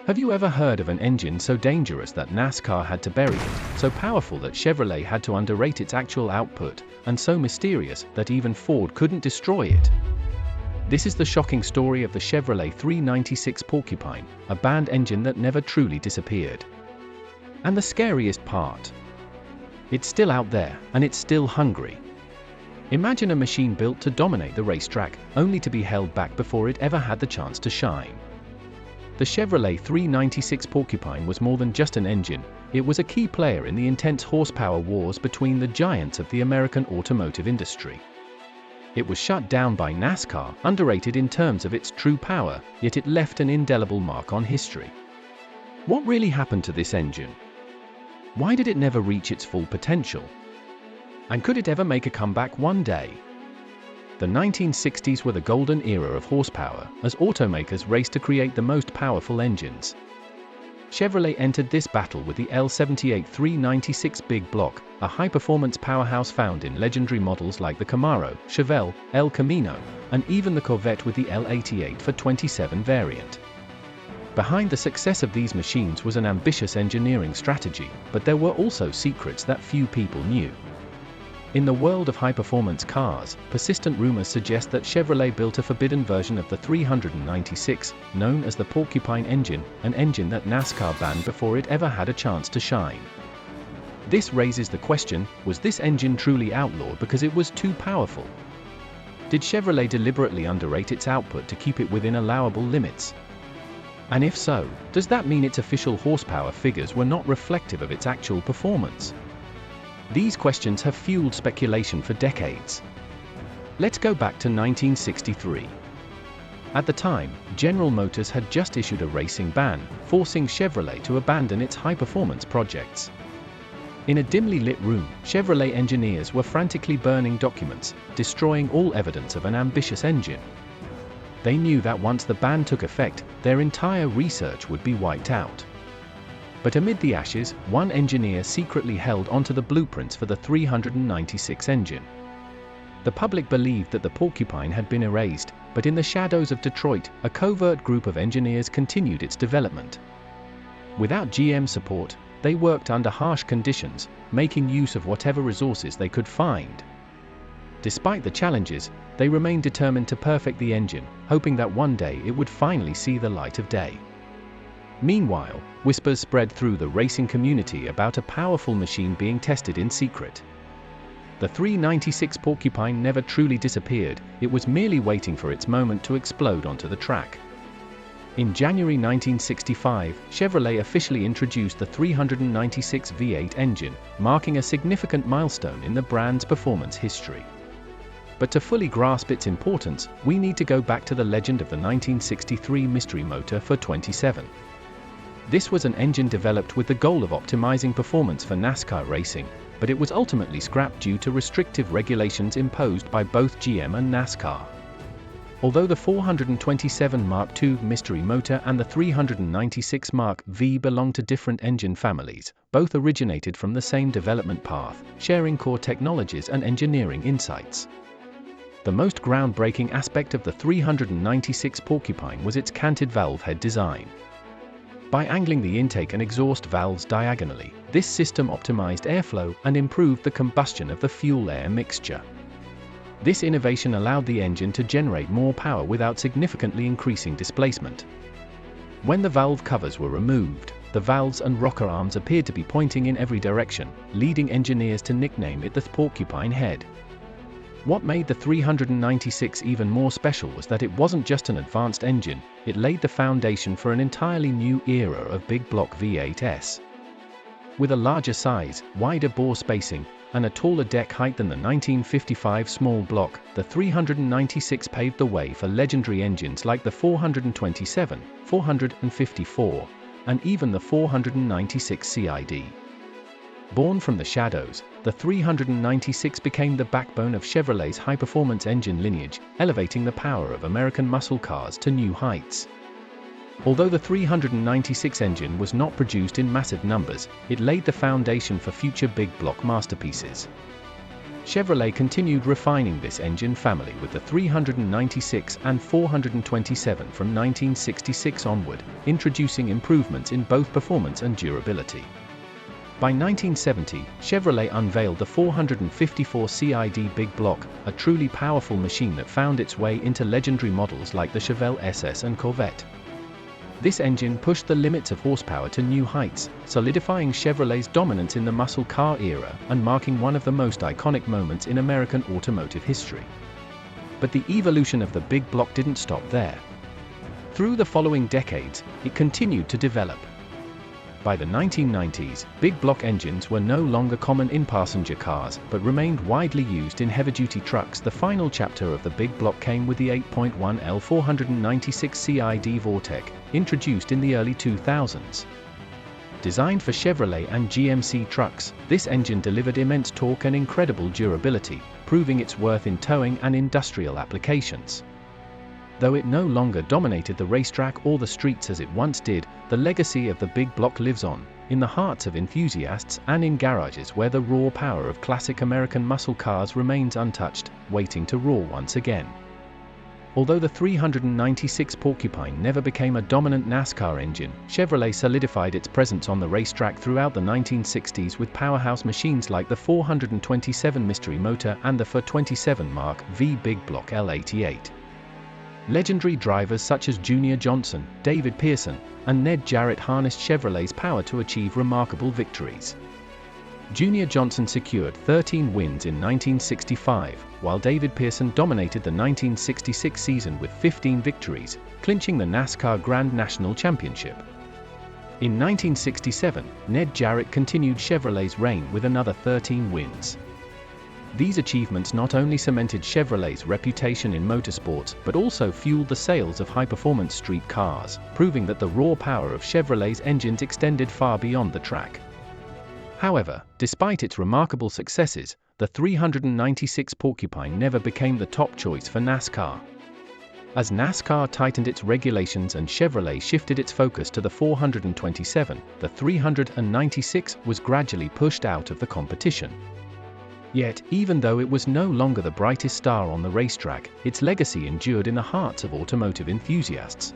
Have you ever heard of an engine so dangerous that NASCAR had to bury it, so powerful that Chevrolet had to underrate its actual output, and so mysterious that even Ford couldn't destroy it? This is the shocking story of the Chevrolet 396 Porcupine, a banned engine that never truly disappeared. And the scariest part? It's still out there, and it's still hungry. Imagine a machine built to dominate the racetrack, only to be held back before it ever had the chance to shine. The Chevrolet 396 Porcupine was more than just an engine, it was a key player in the intense horsepower wars between the giants of the American automotive industry. It was shut down by NASCAR, underrated in terms of its true power, yet it left an indelible mark on history. What really happened to this engine? Why did it never reach its full potential? And could it ever make a comeback one day? The 1960s were the golden era of horsepower, as automakers raced to create the most powerful engines. Chevrolet entered this battle with the L78 396 Big Block, a high-performance powerhouse found in legendary models like the Camaro, Chevelle, El Camino, and even the Corvette with the L88 for 27 variant. Behind the success of these machines was an ambitious engineering strategy, but there were also secrets that few people knew. In the world of high-performance cars, persistent rumors suggest that Chevrolet built a forbidden version of the 396, known as the Porcupine engine, an engine that NASCAR banned before it ever had a chance to shine. This raises the question, was this engine truly outlawed because it was too powerful? Did Chevrolet deliberately underrate its output to keep it within allowable limits? And if so, does that mean its official horsepower figures were not reflective of its actual performance? These questions have fueled speculation for decades. Let's go back to 1963. At the time, General Motors had just issued a racing ban, forcing Chevrolet to abandon its high-performance projects. In a dimly lit room, Chevrolet engineers were frantically burning documents, destroying all evidence of an ambitious engine. They knew that once the ban took effect, their entire research would be wiped out. But amid the ashes, one engineer secretly held onto the blueprints for the 396 engine. The public believed that the Porcupine had been erased, but in the shadows of Detroit, a covert group of engineers continued its development. Without GM support, they worked under harsh conditions, making use of whatever resources they could find. Despite the challenges, they remained determined to perfect the engine, hoping that one day it would finally see the light of day. Meanwhile, whispers spread through the racing community about a powerful machine being tested in secret. The 396 Porcupine never truly disappeared, it was merely waiting for its moment to explode onto the track. In January 1965, Chevrolet officially introduced the 396 V8 engine, marking a significant milestone in the brand's performance history. But to fully grasp its importance, we need to go back to the legend of the 1963 mystery motor for 27. This was an engine developed with the goal of optimizing performance for NASCAR racing, but it was ultimately scrapped due to restrictive regulations imposed by both GM and NASCAR. Although the 427 Mark II mystery motor and the 396 Mark V belong to different engine families, both originated from the same development path, sharing core technologies and engineering insights. The most groundbreaking aspect of the 396 Porcupine was its canted valve head design. By angling the intake and exhaust valves diagonally, this system optimized airflow and improved the combustion of the fuel-air mixture. This innovation allowed the engine to generate more power without significantly increasing displacement. When the valve covers were removed, the valves and rocker arms appeared to be pointing in every direction, leading engineers to nickname it the Porcupine head. What made the 396 even more special was that it wasn't just an advanced engine, it laid the foundation for an entirely new era of big block V8s. With a larger size, wider bore spacing, and a taller deck height than the 1955 small block, the 396 paved the way for legendary engines like the 427, 454, and even the 496 CID. Born from the shadows, the 396 became the backbone of Chevrolet's high-performance engine lineage, elevating the power of American muscle cars to new heights. Although the 396 engine was not produced in massive numbers, it laid the foundation for future big block masterpieces. Chevrolet continued refining this engine family with the 396 and 427 from 1966 onward, introducing improvements in both performance and durability. By 1970, Chevrolet unveiled the 454 CID Big Block, a truly powerful machine that found its way into legendary models like the Chevelle SS and Corvette. This engine pushed the limits of horsepower to new heights, solidifying Chevrolet's dominance in the muscle car era and marking one of the most iconic moments in American automotive history. But the evolution of the Big Block didn't stop there. Through the following decades, it continued to develop. By the 1990s, big block engines were no longer common in passenger cars, but remained widely used in heavy-duty trucks. The final chapter of the big block came with the 8.1L 496 CID Vortec, introduced in the early 2000s. Designed for Chevrolet and GMC trucks, this engine delivered immense torque and incredible durability, proving its worth in towing and industrial applications. Though it no longer dominated the racetrack or the streets as it once did, the legacy of the big block lives on, in the hearts of enthusiasts and in garages where the raw power of classic American muscle cars remains untouched, waiting to roar once again. Although the 396 Porcupine never became a dominant NASCAR engine, Chevrolet solidified its presence on the racetrack throughout the 1960s with powerhouse machines like the 427 Mystery Motor and the 427 Mark V Big Block L88. Legendary drivers such as Junior Johnson, David Pearson, and Ned Jarrett harnessed Chevrolet's power to achieve remarkable victories. Junior Johnson secured 13 wins in 1965, while David Pearson dominated the 1966 season with 15 victories, clinching the NASCAR Grand National Championship. In 1967, Ned Jarrett continued Chevrolet's reign with another 13 wins. These achievements not only cemented Chevrolet's reputation in motorsports but also fueled the sales of high-performance street cars, proving that the raw power of Chevrolet's engines extended far beyond the track. However, despite its remarkable successes, the 396 Porcupine never became the top choice for NASCAR. As NASCAR tightened its regulations and Chevrolet shifted its focus to the 427, the 396 was gradually pushed out of the competition. Yet, even though it was no longer the brightest star on the racetrack, its legacy endured in the hearts of automotive enthusiasts.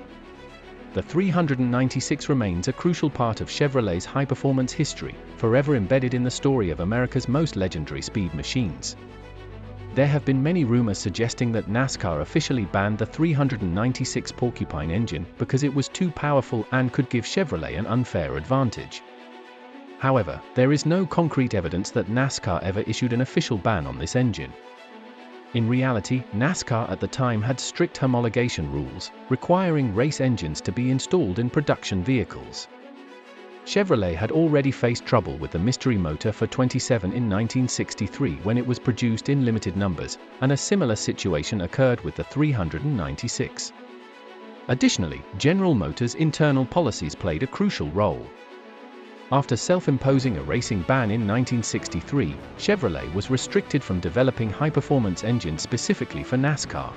The 396 remains a crucial part of Chevrolet's high-performance history, forever embedded in the story of America's most legendary speed machines. There have been many rumors suggesting that NASCAR officially banned the 396 Porcupine engine because it was too powerful and could give Chevrolet an unfair advantage. However, there is no concrete evidence that NASCAR ever issued an official ban on this engine. In reality, NASCAR at the time had strict homologation rules, requiring race engines to be installed in production vehicles. Chevrolet had already faced trouble with the Mystery Motor for 27 in 1963 when it was produced in limited numbers, and a similar situation occurred with the 396. Additionally, General Motors' internal policies played a crucial role. After self-imposing a racing ban in 1963, Chevrolet was restricted from developing high-performance engines specifically for NASCAR.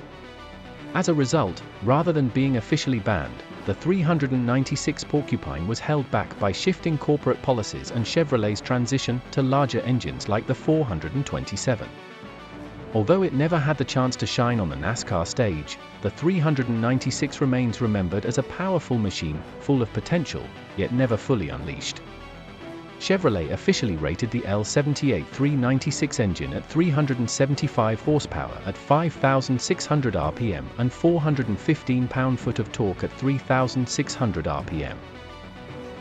As a result, rather than being officially banned, the 396 Porcupine was held back by shifting corporate policies and Chevrolet's transition to larger engines like the 427. Although it never had the chance to shine on the NASCAR stage, the 396 remains remembered as a powerful machine, full of potential, yet never fully unleashed. Chevrolet officially rated the L78 396 engine at 375 horsepower at 5,600 rpm and 415 pound-foot of torque at 3,600 rpm.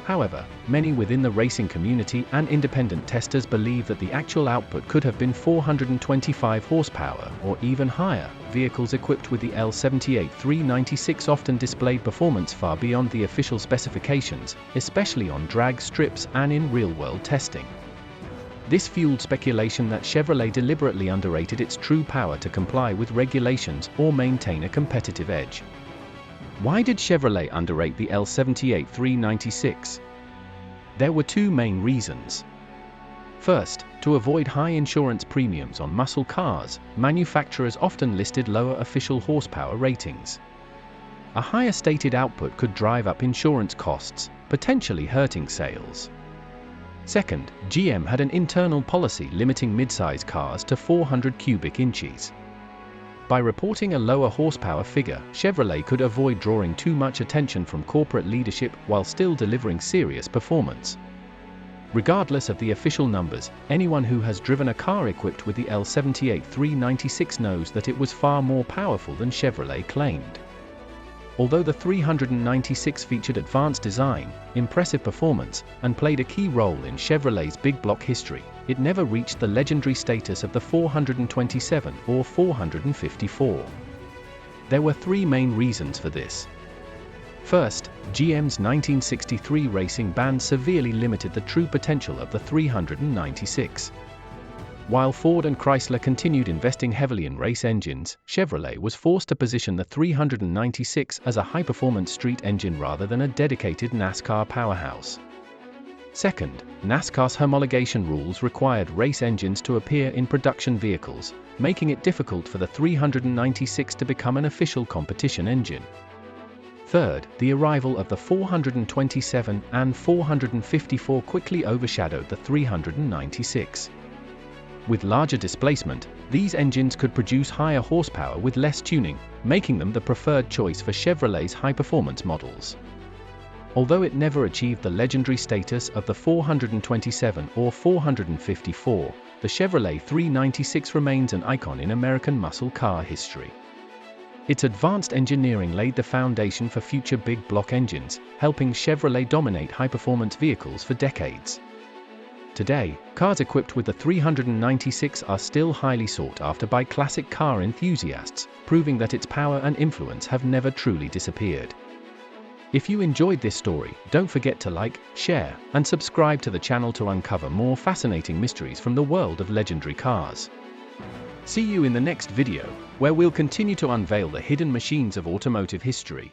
However, many within the racing community and independent testers believe that the actual output could have been 425 horsepower or even higher. Vehicles equipped with the L78 396 often displayed performance far beyond the official specifications, especially on drag strips and in real-world testing. This fueled speculation that Chevrolet deliberately underrated its true power to comply with regulations or maintain a competitive edge. Why did Chevrolet underrate the L78 396? There were two main reasons. First, to avoid high insurance premiums on muscle cars, manufacturers often listed lower official horsepower ratings. A higher stated output could drive up insurance costs, potentially hurting sales. Second, GM had an internal policy limiting midsize cars to 400 cubic inches. By reporting a lower horsepower figure, Chevrolet could avoid drawing too much attention from corporate leadership while still delivering serious performance. Regardless of the official numbers, anyone who has driven a car equipped with the L78 396 knows that it was far more powerful than Chevrolet claimed. Although the 396 featured advanced design, impressive performance, and played a key role in Chevrolet's big block history, it never reached the legendary status of the 427 or 454. There were three main reasons for this. First, GM's 1963 racing ban severely limited the true potential of the 396. While Ford and Chrysler continued investing heavily in race engines, Chevrolet was forced to position the 396 as a high-performance street engine rather than a dedicated NASCAR powerhouse. Second, NASCAR's homologation rules required race engines to appear in production vehicles, making it difficult for the 396 to become an official competition engine. Third, the arrival of the 427 and 454 quickly overshadowed the 396. With larger displacement, these engines could produce higher horsepower with less tuning, making them the preferred choice for Chevrolet's high-performance models. Although it never achieved the legendary status of the 427 or 454, the Chevrolet 396 remains an icon in American muscle car history. Its advanced engineering laid the foundation for future big block engines, helping Chevrolet dominate high-performance vehicles for decades. Today, cars equipped with the 396 are still highly sought after by classic car enthusiasts, proving that its power and influence have never truly disappeared. If you enjoyed this story, don't forget to like, share, and subscribe to the channel to uncover more fascinating mysteries from the world of legendary cars. See you in the next video, where we'll continue to unveil the hidden machines of automotive history.